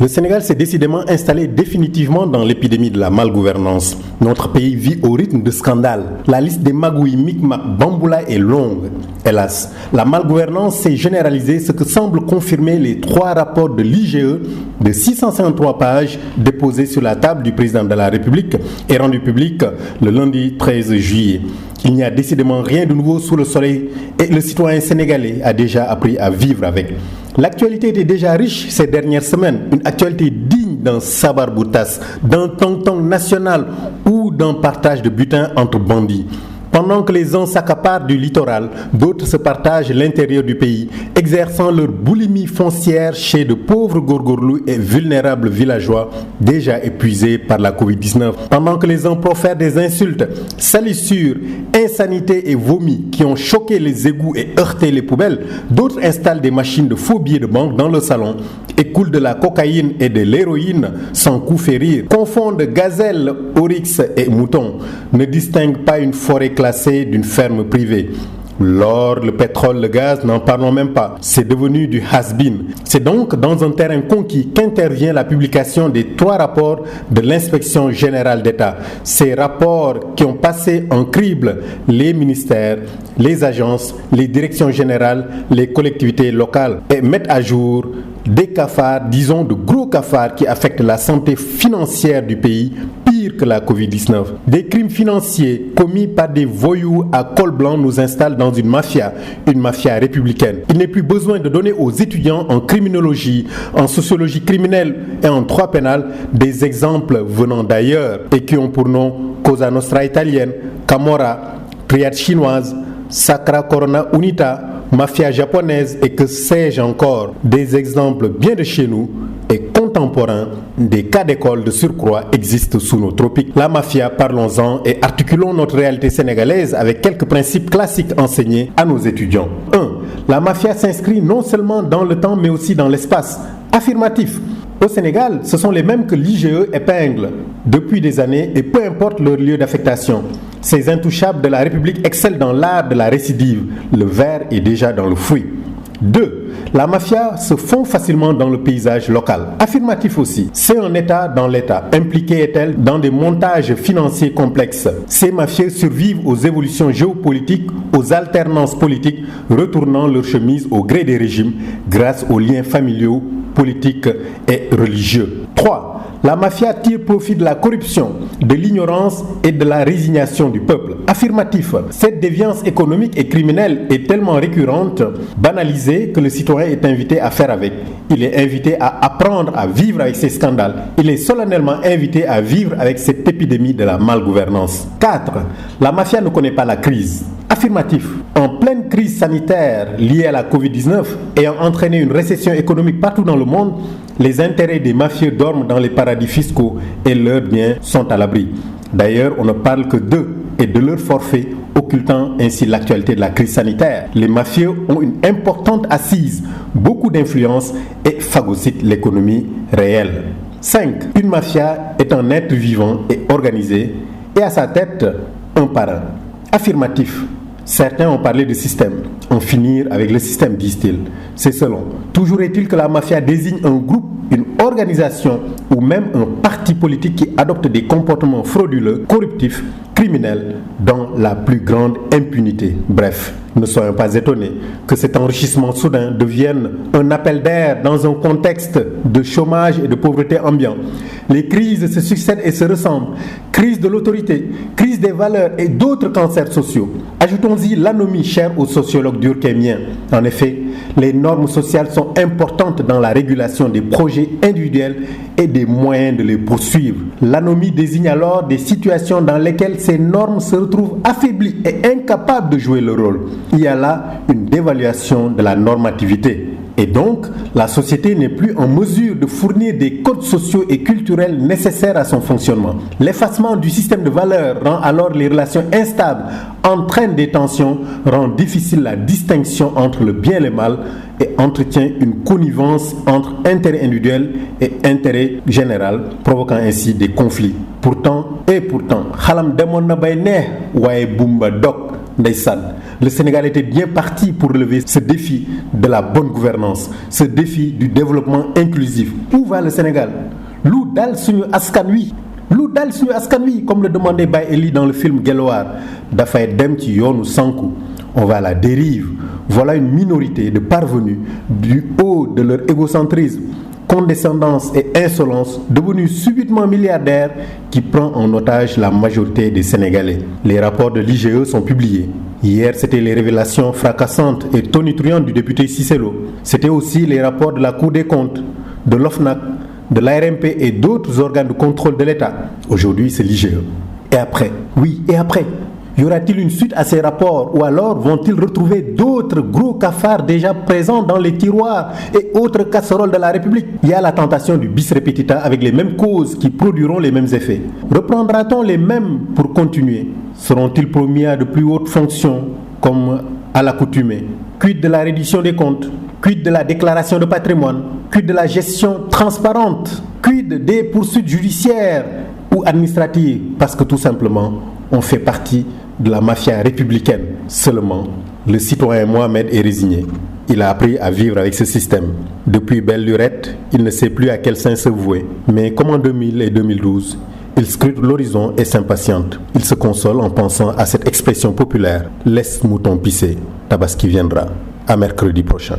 Le Sénégal s'est décidément installé définitivement dans l'épidémie de la malgouvernance. Notre pays vit au rythme de scandales. La liste des magouilles, micmac, bamboula est longue. Hélas, la malgouvernance s'est généralisée, ce que semblent confirmer les 3 rapports de l'IGE de 653 pages déposés sur la table du président de la République et rendus publics le lundi 13 juillet. Il n'y a décidément rien de nouveau sous le soleil et le citoyen sénégalais a déjà appris à vivre avec. L'actualité était déjà riche ces dernières semaines, une actualité digne d'un sabar boutas, d'un tong-tong national ou d'un partage de butin entre bandits. Pendant que les uns s'accaparent du littoral, d'autres se partagent l'intérieur du pays, exerçant leur boulimie foncière chez de pauvres gorgorlous et vulnérables villageois déjà épuisés par la Covid-19. Pendant que les uns profèrent des insultes, salissures, insanités et vomis qui ont choqué les égouts et heurté les poubelles, d'autres installent des machines de faux billets de banque dans le salon, écoulent de la cocaïne et de l'héroïne sans coup férir, confondent gazelles, oryx et moutons, ne distinguent pas une forêt classée d'une ferme privée. L'or, le pétrole, le gaz, n'en parlons même pas. C'est devenu du has-been. C'est donc dans un terrain conquis qu'intervient la publication des 3 rapports de l'Inspection générale d'État. Ces rapports qui ont passé en crible les ministères, les agences, les directions générales, les collectivités locales et mettent à jour des cafards, disons de gros cafards qui affectent la santé financière du pays, pire que la Covid-19. Des crimes financiers commis par des voyous à col blanc nous installent dans une mafia républicaine. Il n'est plus besoin de donner aux étudiants en criminologie, en sociologie criminelle et en droit pénal des exemples venant d'ailleurs et qui ont pour nom Cosa Nostra italienne, Camorra, triade chinoise, Sacra Corona Unita, mafia japonaise et que sais-je encore, des exemples bien de chez nous et contemporains, des cas d'école de surcroît existent sous nos tropiques. La mafia, parlons-en et articulons notre réalité sénégalaise avec quelques principes classiques enseignés à nos étudiants. 1. La mafia s'inscrit non seulement dans le temps mais aussi dans l'espace. Affirmatif. Au Sénégal, ce sont les mêmes que l'IGE épingle depuis des années et peu importe leur lieu d'affectation. Ces intouchables de la République excellent dans l'art de la récidive. Le ver est déjà dans le fruit. 2. La mafia se fond facilement dans le paysage local. Affirmatif aussi. C'est un État dans l'État. Impliquée est-elle dans des montages financiers complexes. Ces mafieux survivent aux évolutions géopolitiques, aux alternances politiques, retournant leur chemise au gré des régimes grâce aux liens familiaux, politiques et religieux. 3. La mafia tire profit de la corruption, de l'ignorance et de la résignation du peuple. Affirmatif. Cette déviance économique et criminelle est tellement récurrente, banalisée, que le citoyen est invité à faire avec. Il est invité à apprendre à vivre avec ces scandales. Il est solennellement invité à vivre avec cette épidémie de la malgouvernance. 4. La mafia ne connaît pas la crise. Affirmatif. En pleine crise sanitaire liée à la Covid-19 ayant entraîné une récession économique partout dans le monde, les intérêts des mafieux dorment dans les paradis fiscaux et leurs biens sont à l'abri. D'ailleurs, on ne parle que d'eux et de leur forfait, occultant ainsi l'actualité de la crise sanitaire. Les mafieux ont une importante assise, beaucoup d'influence et phagocytent l'économie réelle. 5. Une mafia est un être vivant et organisé et à sa tête un parrain. Affirmatif. Certains ont parlé de système. En finir avec le système, disent-ils. C'est selon. Toujours est-il que la mafia désigne un groupe, une organisation ou même un parti politique qui adopte des comportements frauduleux, corruptifs, criminels, dans la plus grande impunité. Bref, ne soyons pas étonnés que cet enrichissement soudain devienne un appel d'air dans un contexte de chômage et de pauvreté ambiant. Les crises se succèdent et se ressemblent. Crise de l'autorité, crise des valeurs et d'autres cancers sociaux. Ajoutons-y l'anomie chère au sociologue durkheimien. En effet, les normes sociales sont importantes dans la régulation des projets individuels et des moyens de les poursuivre. L'anomie désigne alors des situations dans lesquelles ces normes se retrouvent affaiblies et incapables de jouer leur rôle. Il y a là une dévaluation de la normativité. Et donc, la société n'est plus en mesure de fournir des codes sociaux et culturels nécessaires à son fonctionnement. L'effacement du système de valeurs rend alors les relations instables, entraîne des tensions, rend difficile la distinction entre le bien et le mal et entretient une connivence entre intérêt individuel et intérêt général, provoquant ainsi des conflits. Pourtant, xalam demoon na bay neex waaye bumba dog ndeysaan. Le Sénégal était bien parti pour relever ce défi de la bonne gouvernance, ce défi du développement inclusif. Où va le Sénégal? Lu dal suñu askan wi, comme le demandait Baye Eli dans le film Guelwaar, dafay dem ci yoonu sanku. On va à la dérive. Voilà une minorité de parvenus du haut de leur égocentrisme, condescendance et insolence, devenus subitement milliardaires, qui prend en otage la majorité des Sénégalais. Les rapports de l'IGE sont publiés. Hier, c'était les révélations fracassantes et tonitruantes du député Cissé Lo. C'était aussi les rapports de la Cour des comptes, de l'OFNAC, de l'ARMP et d'autres organes de contrôle de l'État. Aujourd'hui, c'est l'IGE. Et après? Oui, et après? Y aura-t-il une suite à ces rapports ou alors vont-ils retrouver d'autres gros cafards déjà présents dans les tiroirs et autres casseroles de la République? Il y a la tentation du bis repetita avec les mêmes causes qui produiront les mêmes effets. Reprendra-t-on les mêmes pour continuer? Seront-ils promis à de plus hautes fonctions comme à l'accoutumée? Quid de la reddition des comptes? Quid de la déclaration de patrimoine? Quid de la gestion transparente? Quid des poursuites judiciaires ou administratives? Parce que tout simplement, on fait partie de la mafia républicaine. Seulement, le citoyen Mohamed est résigné. Il a appris à vivre avec ce système. Depuis belle lurette, il ne sait plus à quel sein se vouer. Mais comme en 2000 et 2012, il scrute l'horizon et s'impatiente. Il se console en pensant à cette expression populaire: laisse mouton pisser, tabaski viendra. À mercredi prochain.